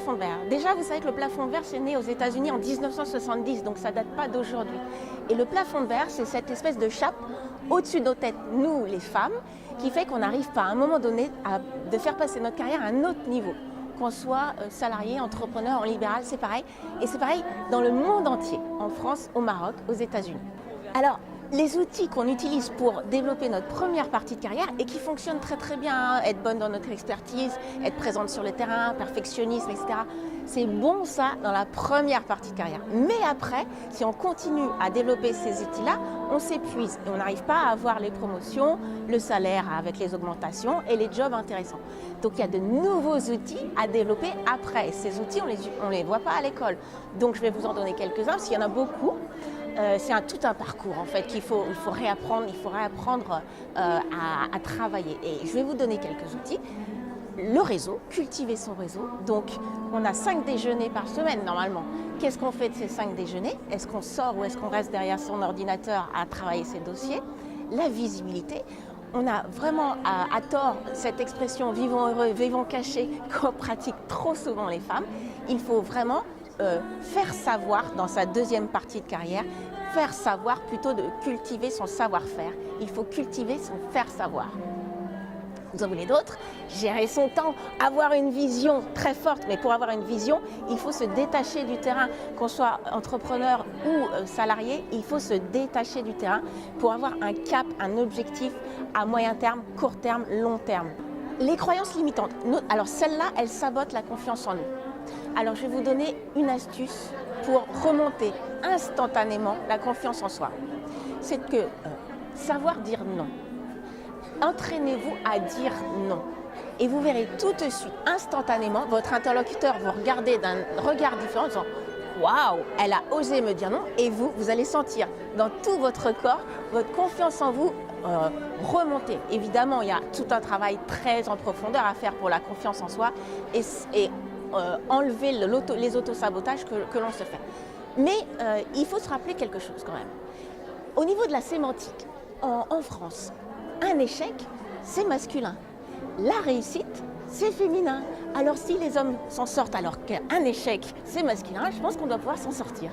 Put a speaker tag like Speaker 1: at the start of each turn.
Speaker 1: plafond de verre. Déjà, vous savez que le plafond de verre, c'est né aux États-Unis en 1970, donc ça ne date pas d'aujourd'hui. Et le plafond de verre, c'est cette espèce de chape au-dessus de nos têtes, nous les femmes, qui fait qu'on n'arrive pas à un moment donné de faire passer notre carrière à un autre niveau. Qu'on soit salarié, entrepreneur, en libéral, c'est pareil. Et c'est pareil dans le monde entier, en France, au Maroc, aux États-Unis. Alors, les outils qu'on utilise pour développer notre première partie de carrière et qui fonctionnent très très bien, être bonne dans notre expertise, être présente sur le terrain, perfectionnisme, etc. C'est bon ça dans la première partie de carrière. Mais après, si on continue à développer ces outils-là, on s'épuise et on n'arrive pas à avoir les promotions, le salaire avec les augmentations et les jobs intéressants. Donc il y a de nouveaux outils à développer après. Ces outils, on les voit pas à l'école. Donc je vais vous en donner quelques-uns parce qu'il y en a beaucoup. C'est tout un parcours en fait qu'il faut réapprendre, à travailler. Et je vais vous donner quelques outils. Le réseau, cultiver son réseau. Donc on a 5 déjeuners par semaine normalement. Qu'est-ce qu'on fait de ces 5 déjeuners? Est-ce qu'on sort ou est-ce qu'on reste derrière son ordinateur à travailler ses dossiers? La visibilité. On a vraiment à tort cette expression vivons heureux, vivons cachés qu'on pratique trop souvent les femmes. Il faut vraiment faire savoir dans sa deuxième partie de carrière, faire savoir plutôt de cultiver son savoir-faire. Il faut cultiver son faire savoir. Vous en voulez d'autres? Gérer son temps, avoir une vision très forte. Mais pour avoir une vision, il faut se détacher du terrain. Qu'on soit entrepreneur ou salarié, il faut se détacher du terrain pour avoir un cap, un objectif à moyen terme, court terme, long terme. Les croyances limitantes. Alors celle-là, elle sabote la confiance en nous. Alors je vais vous donner une astuce pour remonter instantanément la confiance en soi. C'est que savoir dire non. Entraînez-vous à dire non. Et vous verrez tout de suite, instantanément, votre interlocuteur vous regarder d'un regard différent en disant « Waouh, elle a osé me dire non » et vous allez sentir dans tout votre corps votre confiance en vous remonter. Évidemment, il y a tout un travail très en profondeur à faire pour la confiance en soi et enlever les autosabotages que l'on se fait. Mais il faut se rappeler quelque chose quand même. Au niveau de la sémantique, en France, un échec, c'est masculin. La réussite, c'est féminin. Alors si les hommes s'en sortent alors qu'un échec, c'est masculin, je pense qu'on doit pouvoir s'en sortir.